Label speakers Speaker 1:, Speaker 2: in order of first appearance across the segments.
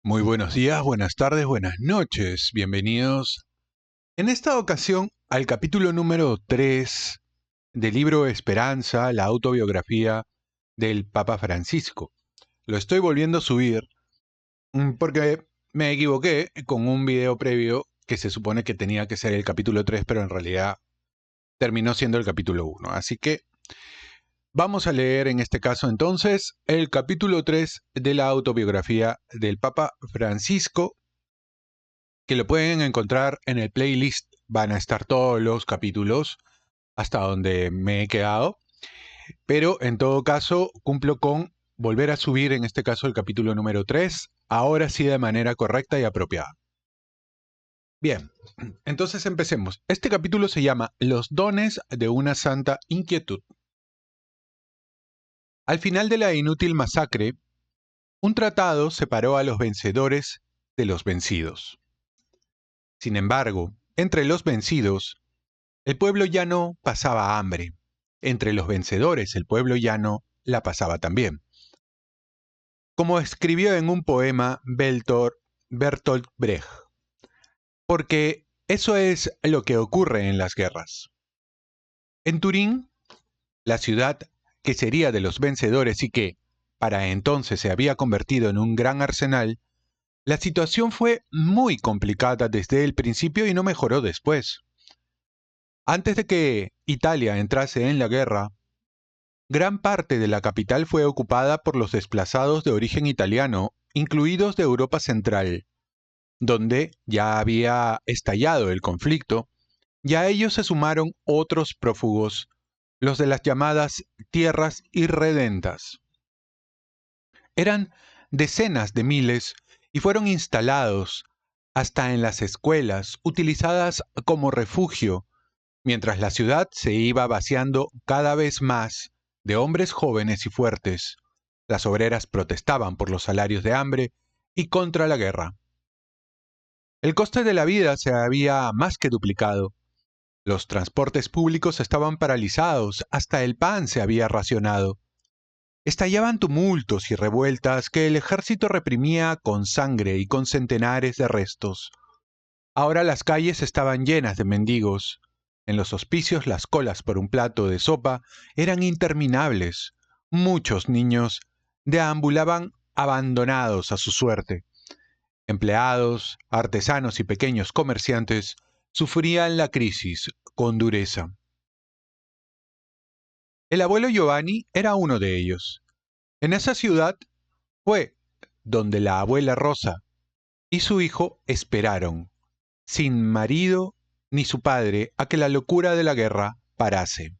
Speaker 1: Muy buenos días, buenas tardes, buenas noches. Bienvenidos en esta ocasión al capítulo número 3 del libro Esperanza, la autobiografía del Papa Francisco. Lo estoy volviendo a subir porque me equivoqué con un video previo que se supone que tenía que ser el capítulo 3, pero en realidad terminó siendo el capítulo 1. Así que vamos a leer en este caso entonces el capítulo 3 de la autobiografía del Papa Francisco, que lo pueden encontrar en el playlist. Van a estar todos los capítulos hasta donde me he quedado, pero en todo caso cumplo con volver a subir en este caso el capítulo número 3, ahora sí de manera correcta y apropiada. Bien, entonces empecemos. Este capítulo se llama Los dones de una santa inquietud. Al final de la inútil masacre, un tratado separó a los vencedores de los vencidos. Sin embargo, entre los vencidos, el pueblo llano pasaba hambre. Entre los vencedores, el pueblo llano la pasaba también. Como escribió en un poema Bertolt Brecht, porque eso es lo que ocurre en las guerras. En Turín, la ciudad que sería de los vencedores y que, para entonces, se había convertido en un gran arsenal, la situación fue muy complicada desde el principio y no mejoró después. Antes de que Italia entrase en la guerra, gran parte de la capital fue ocupada por los desplazados de origen italiano, incluidos de Europa Central, donde ya había estallado el conflicto, y a ellos se sumaron otros prófugos, los de las llamadas tierras irredentas. Eran decenas de miles y fueron instalados hasta en las escuelas, utilizadas como refugio, mientras la ciudad se iba vaciando cada vez más de hombres jóvenes y fuertes. Las obreras protestaban por los salarios de hambre y contra la guerra. El coste de la vida se había más que duplicado. Los transportes públicos estaban paralizados, hasta el pan se había racionado. Estallaban tumultos y revueltas que el ejército reprimía con sangre y con centenares de arrestos. Ahora las calles estaban llenas de mendigos. En los hospicios las colas por un plato de sopa eran interminables. Muchos niños deambulaban abandonados a su suerte. Empleados, artesanos y pequeños comerciantes sufrían la crisis con dureza. El abuelo Giovanni era uno de ellos. En esa ciudad fue donde la abuela Rosa y su hijo esperaron, sin marido ni su padre, a que la locura de la guerra parase.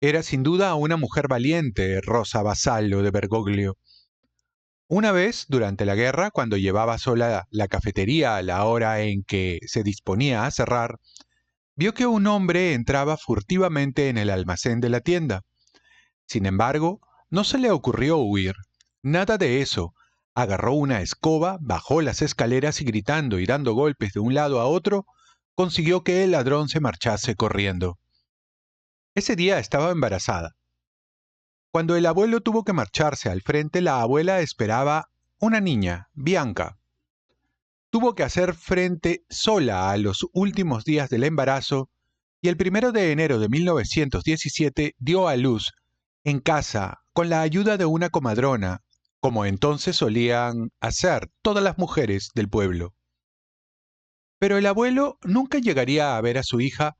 Speaker 1: Era sin duda una mujer valiente, Rosa Vassallo de Bergoglio. Una vez, durante la guerra, cuando llevaba sola la cafetería a la hora en que se disponía a cerrar, vio que un hombre entraba furtivamente en el almacén de la tienda. Sin embargo, no se le ocurrió huir. Nada de eso. Agarró una escoba, bajó las escaleras y gritando y dando golpes de un lado a otro, consiguió que el ladrón se marchase corriendo. Ese día estaba embarazada. Cuando el abuelo tuvo que marcharse al frente, la abuela esperaba una niña, Bianca. Tuvo que hacer frente sola a los últimos días del embarazo y el 1 de enero de 1917 dio a luz en casa con la ayuda de una comadrona, como entonces solían hacer todas las mujeres del pueblo. Pero el abuelo nunca llegaría a ver a su hija,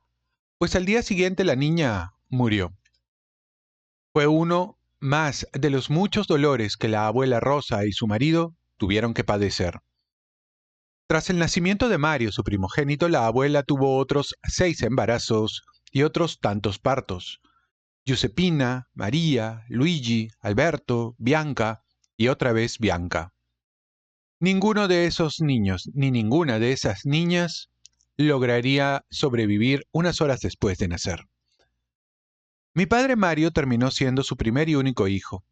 Speaker 1: pues al día siguiente la niña murió. Fue uno más de los muchos dolores que la abuela Rosa y su marido tuvieron que padecer. Tras el nacimiento de Mario, su primogénito, la abuela tuvo otros 6 embarazos y otros tantos partos. Giuseppina, María, Luigi, Alberto, Bianca y otra vez Bianca. Ninguno de esos niños ni ninguna de esas niñas lograría sobrevivir unas horas después de nacer. Mi padre Mario terminó siendo su primer y único hijo.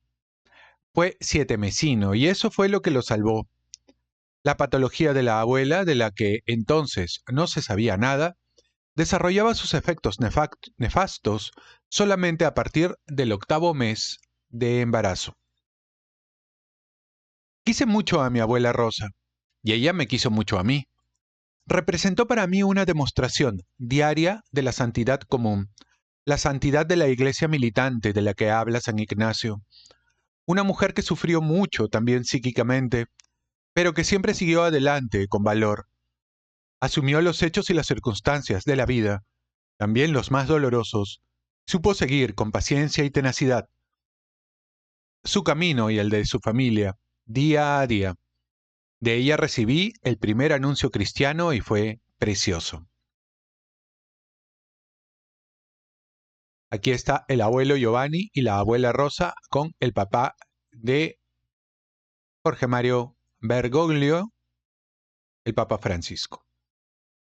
Speaker 1: Fue sietemesino y eso fue lo que lo salvó. La patología de la abuela, de la que entonces no se sabía nada, desarrollaba sus efectos nefastos solamente a partir del 8º mes de embarazo. Quise mucho a mi abuela Rosa, y ella me quiso mucho a mí. Representó para mí una demostración diaria de la santidad común, la santidad de la iglesia militante de la que habla San Ignacio. Una mujer que sufrió mucho también psíquicamente, pero que siempre siguió adelante con valor. Asumió los hechos y las circunstancias de la vida, también los más dolorosos. Supo seguir con paciencia y tenacidad su camino y el de su familia, día a día. De ella recibí el primer anuncio cristiano y fue precioso. Aquí está el abuelo Giovanni y la abuela Rosa con el papá de Jorge Mario Bergoglio, el Papa Francisco,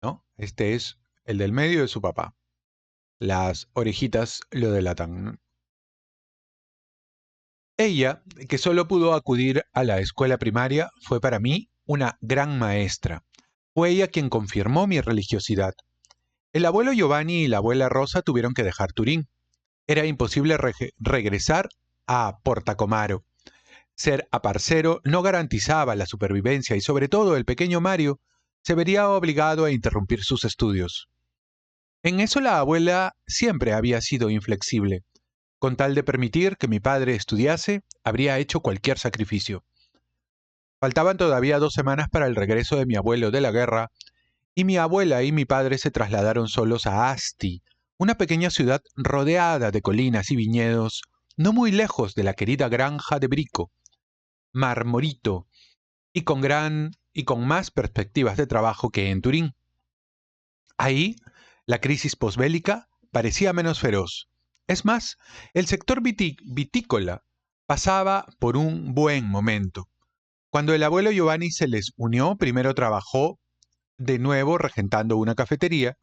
Speaker 1: ¿no? Este es el del medio de su papá. Las orejitas lo delatan, ¿no? Ella, que solo pudo acudir a la escuela primaria, fue para mí una gran maestra. Fue ella quien confirmó mi religiosidad. El abuelo Giovanni y la abuela Rosa tuvieron que dejar Turín. Era imposible regresar a Portacomaro. Ser aparcero no garantizaba la supervivencia y sobre todo el pequeño Mario se vería obligado a interrumpir sus estudios. En eso la abuela siempre había sido inflexible. Con tal de permitir que mi padre estudiase, habría hecho cualquier sacrificio. Faltaban todavía 2 semanas para el regreso de mi abuelo de la guerra, y mi abuela y mi padre se trasladaron solos a Asti, una pequeña ciudad rodeada de colinas y viñedos, no muy lejos de la querida granja de Brico, Marmorito, y con más perspectivas de trabajo que en Turín. Ahí, la crisis posbélica parecía menos feroz. Es más, el sector vitícola pasaba por un buen momento. Cuando el abuelo Giovanni se les unió, primero trabajó de nuevo regentando una cafetería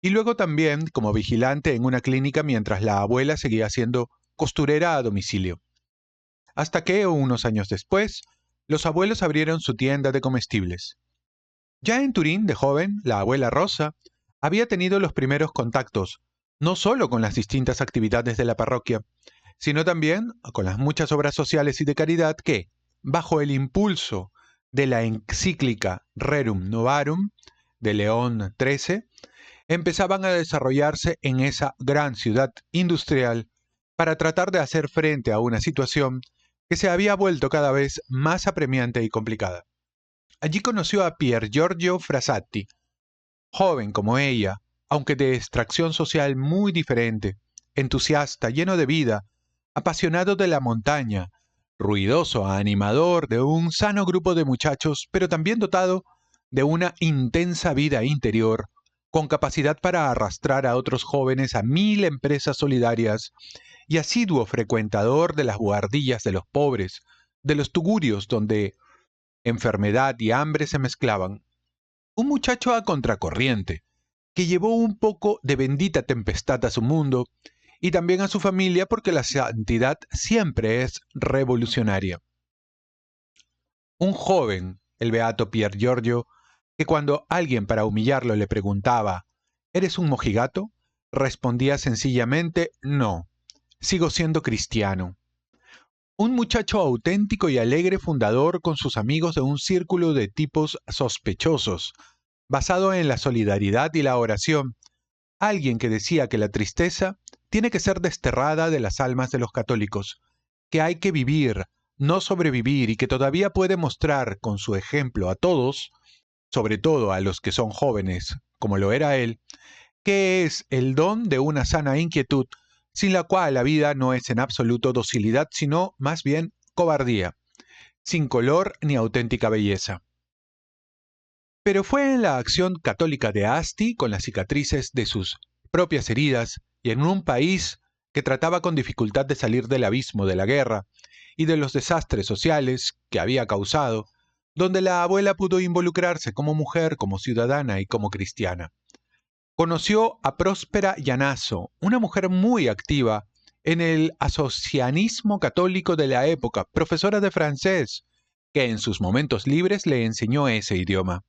Speaker 1: y luego también como vigilante en una clínica mientras la abuela seguía siendo costurera a domicilio. Hasta que, unos años después, los abuelos abrieron su tienda de comestibles. Ya en Turín, de joven, la abuela Rosa había tenido los primeros contactos, no solo con las distintas actividades de la parroquia, sino también con las muchas obras sociales y de caridad que, bajo el impulso de la encíclica Rerum Novarum de León XIII, empezaban a desarrollarse en esa gran ciudad industrial para tratar de hacer frente a una situación que se había vuelto cada vez más apremiante y complicada. Allí conoció a Pier Giorgio Frassati, joven como ella, aunque de extracción social muy diferente, entusiasta, lleno de vida, apasionado de la montaña, ruidoso, animador de un sano grupo de muchachos, pero también dotado de una intensa vida interior, con capacidad para arrastrar a otros jóvenes a 1000 empresas solidarias y asiduo frecuentador de las buhardillas de los pobres, de los tugurios donde enfermedad y hambre se mezclaban. Un muchacho a contracorriente, que llevó un poco de bendita tempestad a su mundo y también a su familia porque la santidad siempre es revolucionaria. Un joven, el beato Pier Giorgio, que cuando alguien para humillarlo le preguntaba ¿eres un mojigato?, respondía sencillamente no, sigo siendo cristiano. Un muchacho auténtico y alegre fundador con sus amigos de un círculo de tipos sospechosos, basado en la solidaridad y la oración. Alguien que decía que la tristeza tiene que ser desterrada de las almas de los católicos, que hay que vivir, no sobrevivir, y que todavía puede mostrar con su ejemplo a todos, sobre todo a los que son jóvenes, como lo era él, que es el don de una sana inquietud, sin la cual la vida no es en absoluto docilidad, sino más bien cobardía, sin color ni auténtica belleza. Pero fue en la acción católica de Asti, con las cicatrices de sus propias heridas, y en un país que trataba con dificultad de salir del abismo de la guerra y de los desastres sociales que había causado, donde la abuela pudo involucrarse como mujer, como ciudadana y como cristiana. Conoció a Próspera Llanazo, una mujer muy activa en el asocianismo católico de la época, profesora de francés, que en sus momentos libres le enseñó ese idioma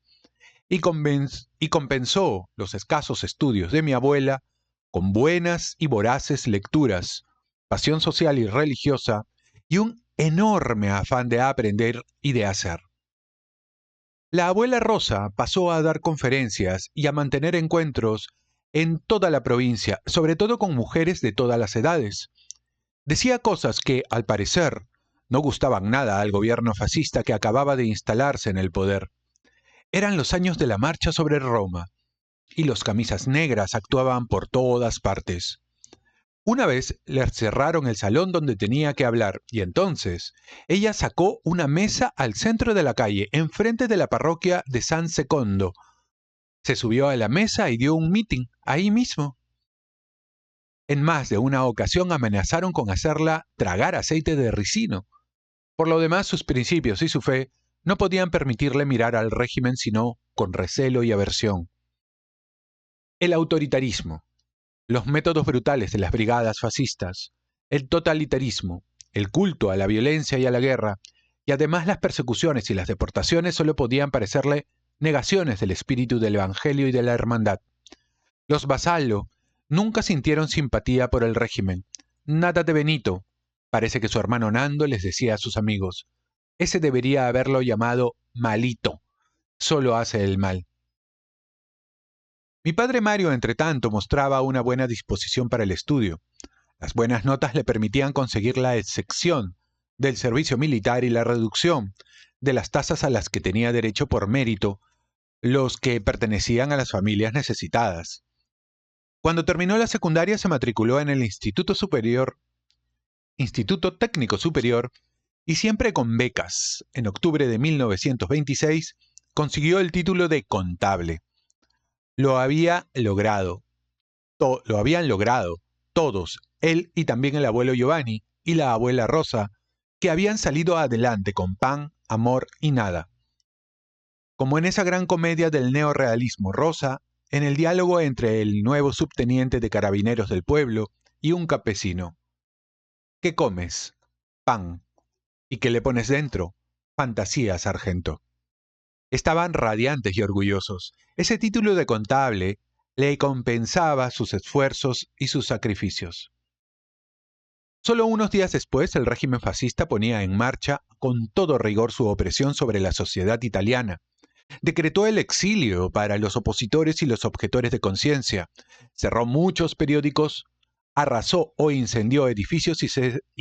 Speaker 1: y compensó los escasos estudios de mi abuela con buenas y voraces lecturas, pasión social y religiosa, y un enorme afán de aprender y de hacer. La abuela Rosa pasó a dar conferencias y a mantener encuentros en toda la provincia, sobre todo con mujeres de todas las edades. Decía cosas que, al parecer, no gustaban nada al gobierno fascista que acababa de instalarse en el poder. Eran los años de la marcha sobre Roma, y los camisas negras actuaban por todas partes. Una vez le cerraron el salón donde tenía que hablar, y entonces ella sacó una mesa al centro de la calle, enfrente de la parroquia de San Secondo. Se subió a la mesa y dio un mitin ahí mismo. En más de una ocasión amenazaron con hacerla tragar aceite de ricino. Por lo demás, sus principios y su fe no podían permitirle mirar al régimen sino con recelo y aversión. El autoritarismo, los métodos brutales de las brigadas fascistas, el totalitarismo, el culto a la violencia y a la guerra, y además las persecuciones y las deportaciones solo podían parecerle negaciones del espíritu del Evangelio y de la hermandad. Los Vassallo nunca sintieron simpatía por el régimen. Nada de Benito. Parece que su hermano Nando les decía a sus amigos, ese debería haberlo llamado malito. Solo hace el mal. Mi padre Mario, entretanto, mostraba una buena disposición para el estudio. Las buenas notas le permitían conseguir la excepción del servicio militar y la reducción de las tasas a las que tenía derecho por mérito los que pertenecían a las familias necesitadas. Cuando terminó la secundaria se matriculó en el Instituto Técnico Superior, y siempre con becas. En octubre de 1926 consiguió el título de contable. Lo habían logrado todos, él y también el abuelo Giovanni y la abuela Rosa, que habían salido adelante con pan, amor y nada. Como en esa gran comedia del neorrealismo, Rosa, en el diálogo entre el nuevo subteniente de carabineros del pueblo y un campesino. ¿Qué comes? Pan. ¿Y qué le pones dentro? Fantasía, sargento. Estaban radiantes y orgullosos. Ese título de contable le compensaba sus esfuerzos y sus sacrificios. Solo unos días después, el régimen fascista ponía en marcha con todo rigor su opresión sobre la sociedad italiana. Decretó el exilio para los opositores y los objetores de conciencia. Cerró muchos periódicos, arrasó o incendió edificios y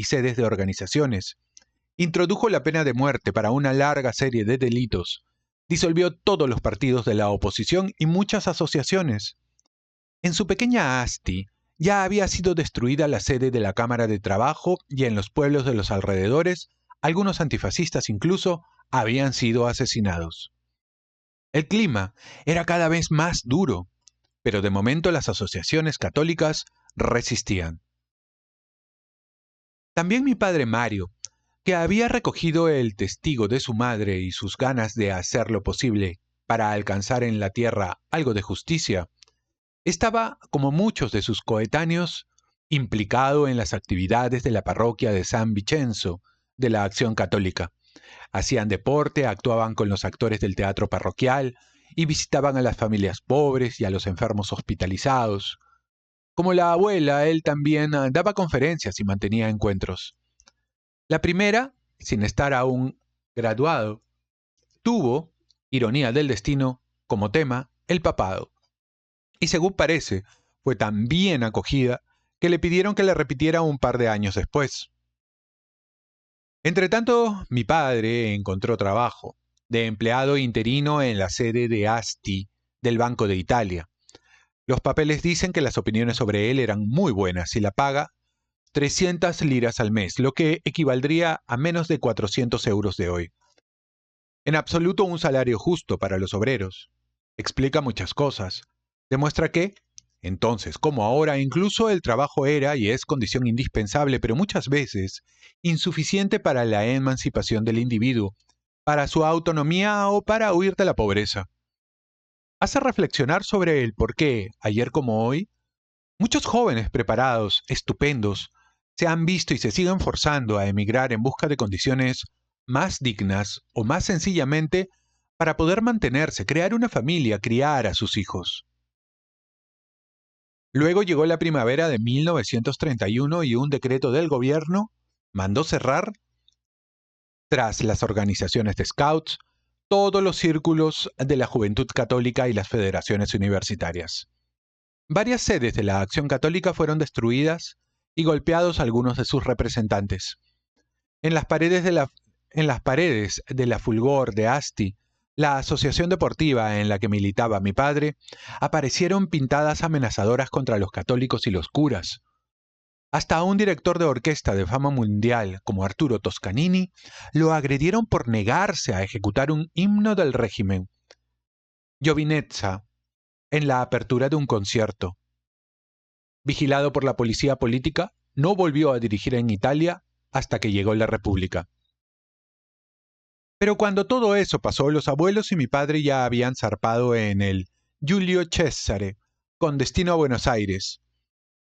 Speaker 1: sedes de organizaciones. Introdujo la pena de muerte para una larga serie de delitos. Disolvió todos los partidos de la oposición y muchas asociaciones. En su pequeña Asti ya había sido destruida la sede de la Cámara de Trabajo y en los pueblos de los alrededores, algunos antifascistas incluso habían sido asesinados. El clima era cada vez más duro, pero de momento las asociaciones católicas resistían. También mi padre Mario, que había recogido el testigo de su madre y sus ganas de hacer lo posible para alcanzar en la tierra algo de justicia, estaba, como muchos de sus coetáneos, implicado en las actividades de la parroquia de San Vicenzo, de la Acción Católica. Hacían deporte, actuaban con los actores del teatro parroquial y visitaban a las familias pobres y a los enfermos hospitalizados. Como la abuela, él también daba conferencias y mantenía encuentros. La primera, sin estar aún graduado, tuvo, ironía del destino, como tema el papado. Y según parece, fue tan bien acogida que le pidieron que la repitiera un par de años después. Entretanto, mi padre encontró trabajo de empleado interino en la sede de Asti del Banco de Italia. Los papeles dicen que las opiniones sobre él eran muy buenas y la paga 300 liras al mes, lo que equivaldría a menos de 400 euros de hoy. En absoluto un salario justo para los obreros. Explica muchas cosas. Demuestra que, entonces como ahora, incluso el trabajo era y es condición indispensable, pero muchas veces insuficiente para la emancipación del individuo, para su autonomía o para huir de la pobreza. Hace reflexionar sobre el por qué, ayer como hoy, muchos jóvenes preparados, estupendos, se han visto y se siguen forzando a emigrar en busca de condiciones más dignas o más sencillamente para poder mantenerse, crear una familia, criar a sus hijos. Luego llegó la primavera de 1931 y un decreto del gobierno mandó cerrar tras las organizaciones de scouts, todos los círculos de la juventud católica y las federaciones universitarias. Varias sedes de la Acción Católica fueron destruidas y golpeados algunos de sus representantes. En las paredes de la Fulgor de Asti, la asociación deportiva en la que militaba mi padre, aparecieron pintadas amenazadoras contra los católicos y los curas. Hasta a un director de orquesta de fama mundial como Arturo Toscanini lo agredieron por negarse a ejecutar un himno del régimen. Giovinezza, en la apertura de un concierto. Vigilado por la policía política, no volvió a dirigir en Italia hasta que llegó la República. Pero cuando todo eso pasó, los abuelos y mi padre ya habían zarpado en el Giulio Cesare, con destino a Buenos Aires.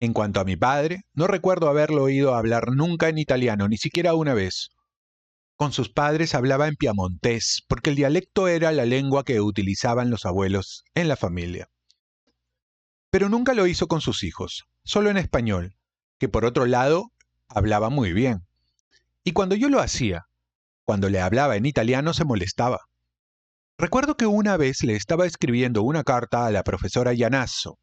Speaker 1: En cuanto a mi padre, no recuerdo haberlo oído hablar nunca en italiano, ni siquiera una vez. Con sus padres hablaba en piamontés, porque el dialecto era la lengua que utilizaban los abuelos en la familia. Pero nunca lo hizo con sus hijos, solo en español, que por otro lado hablaba muy bien. Y cuando yo lo hacía, cuando le hablaba en italiano, se molestaba. Recuerdo que una vez le estaba escribiendo una carta a la profesora Llanasso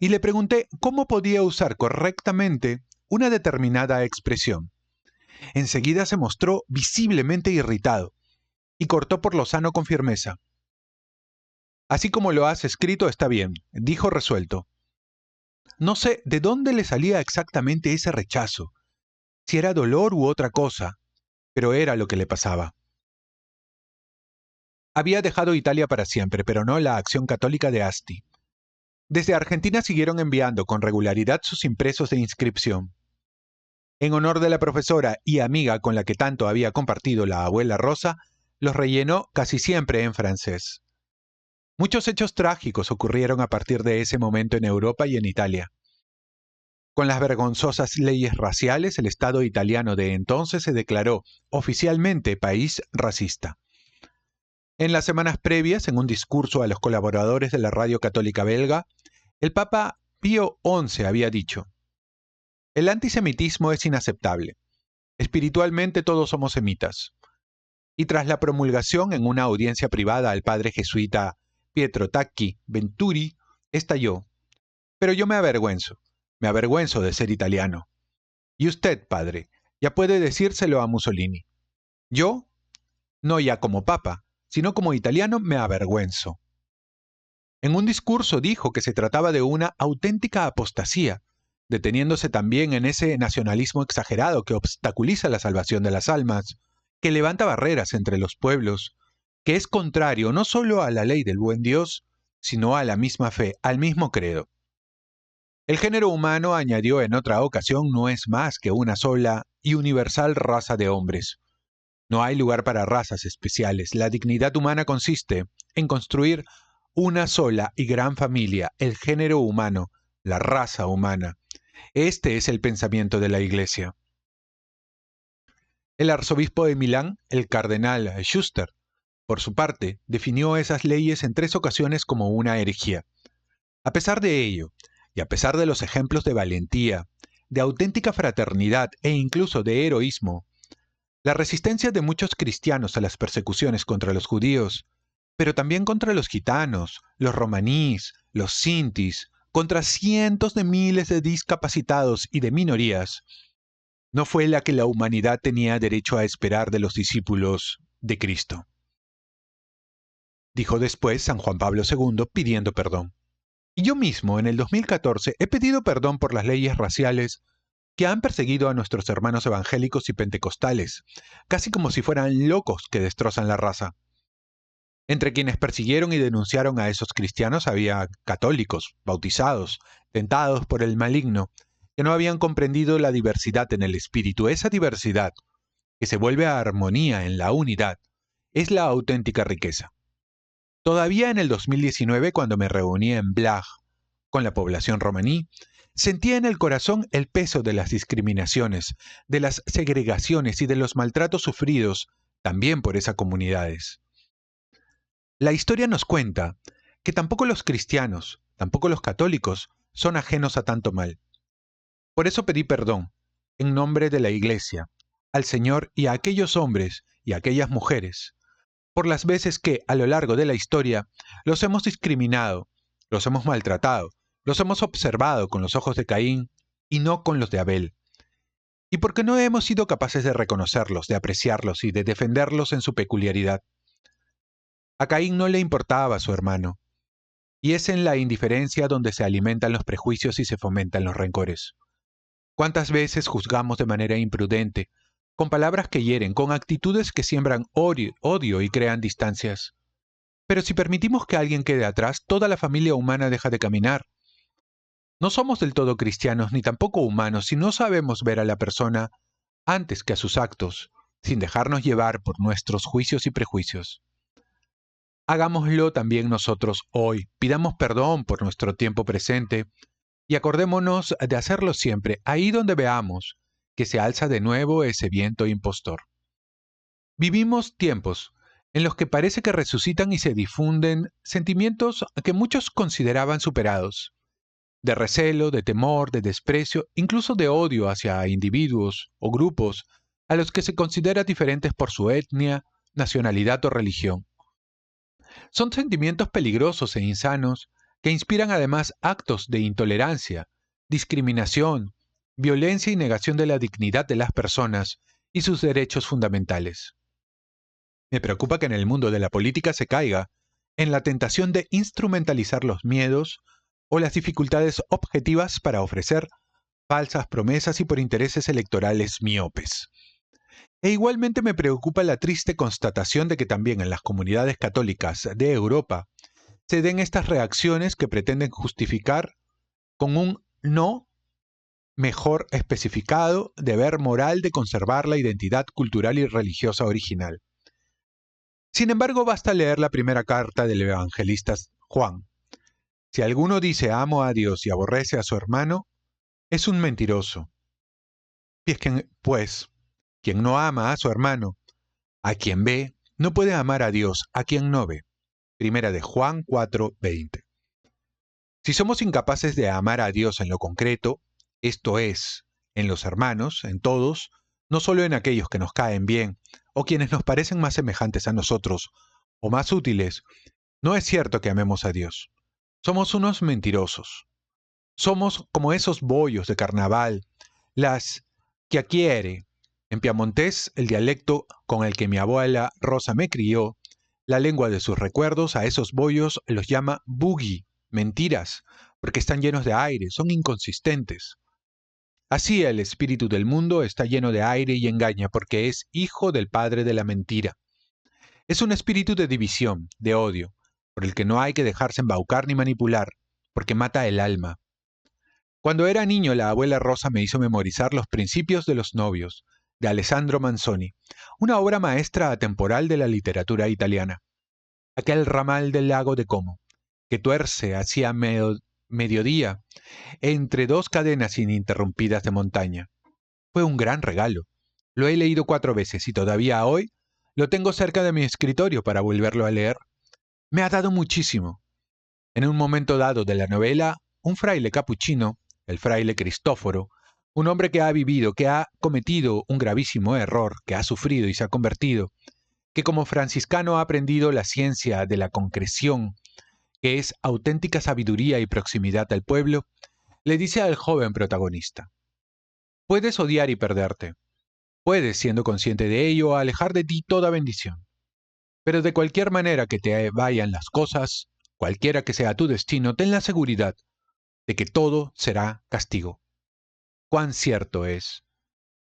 Speaker 1: y le pregunté cómo podía usar correctamente una determinada expresión. Enseguida se mostró visiblemente irritado y cortó por lo sano con firmeza. Así como lo has escrito está bien, dijo resuelto. No sé de dónde le salía exactamente ese rechazo, si era dolor u otra cosa, pero era lo que le pasaba. Había dejado Italia para siempre, pero no la Acción Católica de Asti. Desde Argentina siguieron enviando con regularidad sus impresos de inscripción. En honor de la profesora y amiga con la que tanto había compartido la abuela Rosa, los rellenó casi siempre en francés. Muchos hechos trágicos ocurrieron a partir de ese momento en Europa y en Italia. Con las vergonzosas leyes raciales, el Estado italiano de entonces se declaró oficialmente país racista. En las semanas previas, en un discurso a los colaboradores de la radio católica belga, el Papa Pío XI había dicho: «El antisemitismo es inaceptable. Espiritualmente todos somos semitas». Y tras la promulgación en una audiencia privada al padre jesuita Pietro Tacchi Venturi, estalló: «Pero yo me avergüenzo de ser italiano. Y usted, padre, ya puede decírselo a Mussolini. Yo, no ya como papa, sino como italiano, me avergüenzo». En un discurso dijo que se trataba de una auténtica apostasía, deteniéndose también en ese nacionalismo exagerado que obstaculiza la salvación de las almas, que levanta barreras entre los pueblos, que es contrario no solo a la ley del buen Dios, sino a la misma fe, al mismo credo. El género humano, añadió en otra ocasión, no es más que una sola y universal raza de hombres. No hay lugar para razas especiales. La dignidad humana consiste en construir una sola y gran familia, el género humano, la raza humana. Este es el pensamiento de la Iglesia. El arzobispo de Milán, el cardenal Schuster, por su parte, definió esas leyes en 3 ocasiones como una herejía. A pesar de ello, y a pesar de los ejemplos de valentía, de auténtica fraternidad e incluso de heroísmo, la resistencia de muchos cristianos a las persecuciones contra los judíos, pero también contra los gitanos, los romaníes, los sintis, contra cientos de miles de discapacitados y de minorías, no fue la que la humanidad tenía derecho a esperar de los discípulos de Cristo. Dijo después San Juan Pablo II pidiendo perdón. Y yo mismo, en el 2014, he pedido perdón por las leyes raciales que han perseguido a nuestros hermanos evangélicos y pentecostales, casi como si fueran locos que destrozan la raza. Entre quienes persiguieron y denunciaron a esos cristianos había católicos, bautizados, tentados por el maligno, que no habían comprendido la diversidad en el espíritu. Esa diversidad, que se vuelve a armonía en la unidad, es la auténtica riqueza. Todavía en el 2019, cuando me reuní en Blaj con la población romaní, sentía en el corazón el peso de las discriminaciones, de las segregaciones y de los maltratos sufridos también por esas comunidades. La historia nos cuenta que tampoco los cristianos, tampoco los católicos, son ajenos a tanto mal. Por eso pedí perdón, en nombre de la Iglesia, al Señor y a aquellos hombres y aquellas mujeres, por las veces que, a lo largo de la historia, los hemos discriminado, los hemos maltratado, los hemos observado con los ojos de Caín y no con los de Abel. Y porque no hemos sido capaces de reconocerlos, de apreciarlos y de defenderlos en su peculiaridad. A Caín no le importaba a su hermano, y es en la indiferencia donde se alimentan los prejuicios y se fomentan los rencores. ¿Cuántas veces juzgamos de manera imprudente, con palabras que hieren, con actitudes que siembran odio y crean distancias? Pero si permitimos que alguien quede atrás, toda la familia humana deja de caminar. No somos del todo cristianos ni tampoco humanos si no sabemos ver a la persona antes que a sus actos, sin dejarnos llevar por nuestros juicios y prejuicios. Hagámoslo también nosotros hoy, pidamos perdón por nuestro tiempo presente y acordémonos de hacerlo siempre, ahí donde veamos que se alza de nuevo ese viento impostor. Vivimos tiempos en los que parece que resucitan y se difunden sentimientos que muchos consideraban superados, de recelo, de temor, de desprecio, incluso de odio hacia individuos o grupos a los que se considera diferentes por su etnia, nacionalidad o religión. Son sentimientos peligrosos e insanos que inspiran además actos de intolerancia, discriminación, violencia y negación de la dignidad de las personas y sus derechos fundamentales. Me preocupa que en el mundo de la política se caiga en la tentación de instrumentalizar los miedos o las dificultades objetivas para ofrecer falsas promesas y por intereses electorales miopes. E igualmente me preocupa la triste constatación de que también en las comunidades católicas de Europa se den estas reacciones que pretenden justificar con un no mejor especificado deber moral de conservar la identidad cultural y religiosa original. Sin embargo, basta leer la primera carta del evangelista Juan. Si alguno dice amo a Dios y aborrece a su hermano, es un mentiroso. Pues, quien no ama a su hermano, a quien ve, no puede amar a Dios, a quien no ve. Primera de Juan 4:20. Si somos incapaces de amar a Dios en lo concreto, esto es, en los hermanos, en todos, no solo en aquellos que nos caen bien, o quienes nos parecen más semejantes a nosotros, o más útiles, no es cierto que amemos a Dios. Somos unos mentirosos. Somos como esos bollos de carnaval, las chiacchiere. En piamontés, el dialecto con el que mi abuela Rosa me crió, la lengua de sus recuerdos, a esos bollos los llama boogie, mentiras, porque están llenos de aire, son inconsistentes. Así el espíritu del mundo está lleno de aire y engaña, porque es hijo del padre de la mentira. Es un espíritu de división, de odio, por el que no hay que dejarse embaucar ni manipular, porque mata el alma. Cuando era niño, la abuela Rosa me hizo memorizar Los principios de los novios, de Alessandro Manzoni, una obra maestra atemporal de la literatura italiana. Aquel ramal del lago de Como, que tuerce hacia mediodía entre dos cadenas ininterrumpidas de montaña. Fue un gran regalo. Lo he leído 4 veces y todavía hoy lo tengo cerca de mi escritorio para volverlo a leer. Me ha dado muchísimo. En un momento dado de la novela, un fraile capuchino, el fraile Cristóforo, un hombre que ha vivido, que ha cometido un gravísimo error, que ha sufrido y se ha convertido, que como franciscano ha aprendido la ciencia de la concreción, que es auténtica sabiduría y proximidad al pueblo, le dice al joven protagonista: puedes odiar y perderte, puedes, siendo consciente de ello, alejar de ti toda bendición, pero de cualquier manera que te vayan las cosas, cualquiera que sea tu destino, ten la seguridad de que todo será castigo. Cuán cierto es.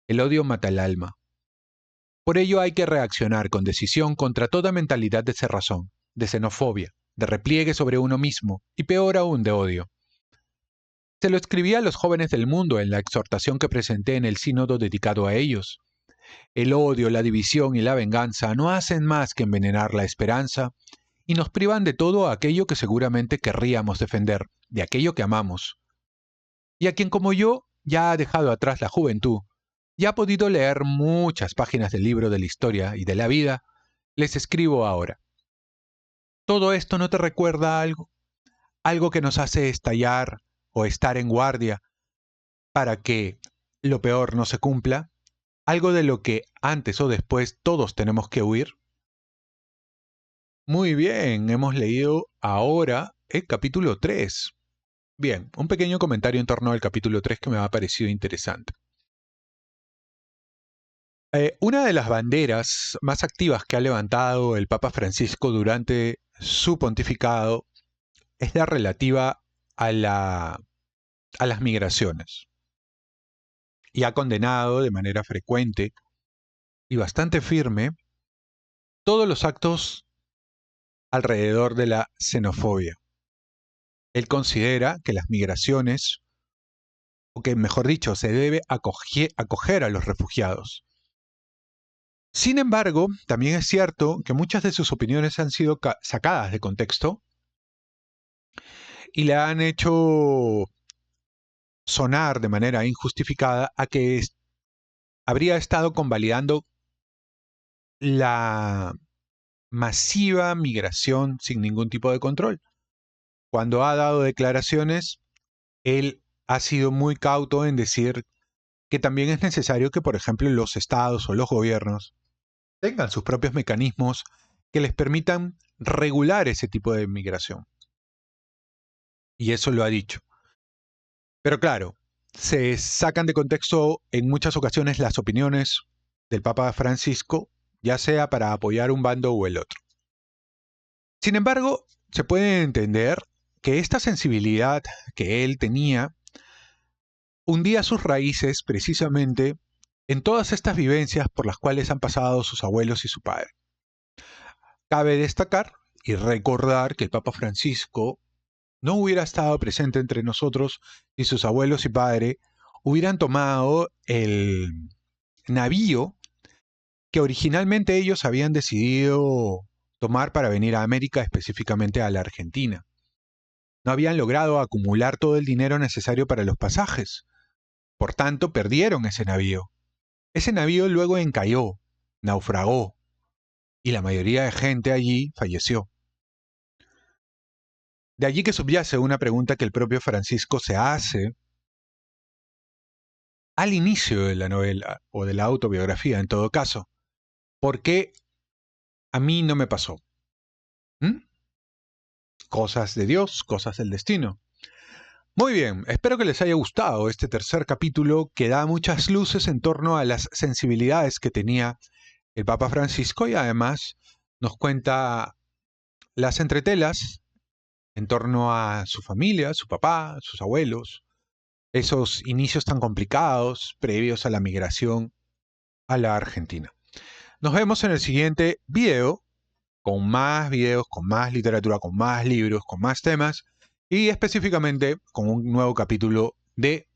Speaker 1: El odio mata el alma. Por ello hay que reaccionar con decisión contra toda mentalidad de cerrazón, de xenofobia, de repliegue sobre uno mismo y peor aún de odio. Se lo escribí a los jóvenes del mundo en la exhortación que presenté en el sínodo dedicado a ellos. El odio, la división y la venganza no hacen más que envenenar la esperanza y nos privan de todo aquello que seguramente querríamos defender, de aquello que amamos. Y a quien como yo ya ha dejado atrás la juventud, ya ha podido leer muchas páginas del libro de la historia y de la vida, les escribo ahora. ¿Todo esto no te recuerda a algo? Algo que nos hace estallar o estar en guardia para que lo peor no se cumpla. ¿Algo de lo que antes o después todos tenemos que huir? Muy bien, hemos leído ahora el capítulo 3. Bien, un pequeño comentario en torno al capítulo 3 que me ha parecido interesante. Una de las banderas más activas que ha levantado el Papa Francisco durante su pontificado es la relativa a las migraciones. Y ha condenado de manera frecuente y bastante firme todos los actos alrededor de la xenofobia. Él considera que las migraciones, o que mejor dicho, se debe acoger a los refugiados. Sin embargo, también es cierto que muchas de sus opiniones han sido sacadas de contexto y le han hecho sonar de manera injustificada a que habría estado convalidando la masiva migración sin ningún tipo de control. Cuando ha dado declaraciones, él ha sido muy cauto en decir que también es necesario que, por ejemplo, los estados o los gobiernos tengan sus propios mecanismos que les permitan regular ese tipo de migración. Y eso lo ha dicho. Pero claro, se sacan de contexto en muchas ocasiones las opiniones del Papa Francisco, ya sea para apoyar un bando o el otro. Sin embargo, se puede entender que esta sensibilidad que él tenía hundía sus raíces precisamente en todas estas vivencias por las cuales han pasado sus abuelos y su padre. Cabe destacar y recordar que el Papa Francisco no hubiera estado presente entre nosotros si sus abuelos y padre hubieran tomado el navío que originalmente ellos habían decidido tomar para venir a América, específicamente a la Argentina. No habían logrado acumular todo el dinero necesario para los pasajes. Por tanto, perdieron ese navío. Ese navío luego encalló, naufragó, y la mayoría de gente allí falleció. De allí que subyace una pregunta que el propio Francisco se hace al inicio de la novela, o de la autobiografía en todo caso. ¿Por qué a mí no me pasó? ¿Mm? Cosas de Dios, cosas del destino. Muy bien, espero que les haya gustado este tercer capítulo que da muchas luces en torno a las sensibilidades que tenía el Papa Francisco y además nos cuenta las entretelas en torno a su familia, su papá, sus abuelos, esos inicios tan complicados previos a la migración a la Argentina. Nos vemos en el siguiente video, con más videos, con más literatura, con más libros, con más temas y específicamente con un nuevo capítulo de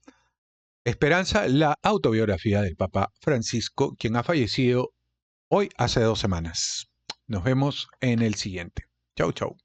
Speaker 1: Esperanza, la autobiografía del Papa Francisco, quien ha fallecido hoy hace 2 semanas. Nos vemos en el siguiente. Chau, chau.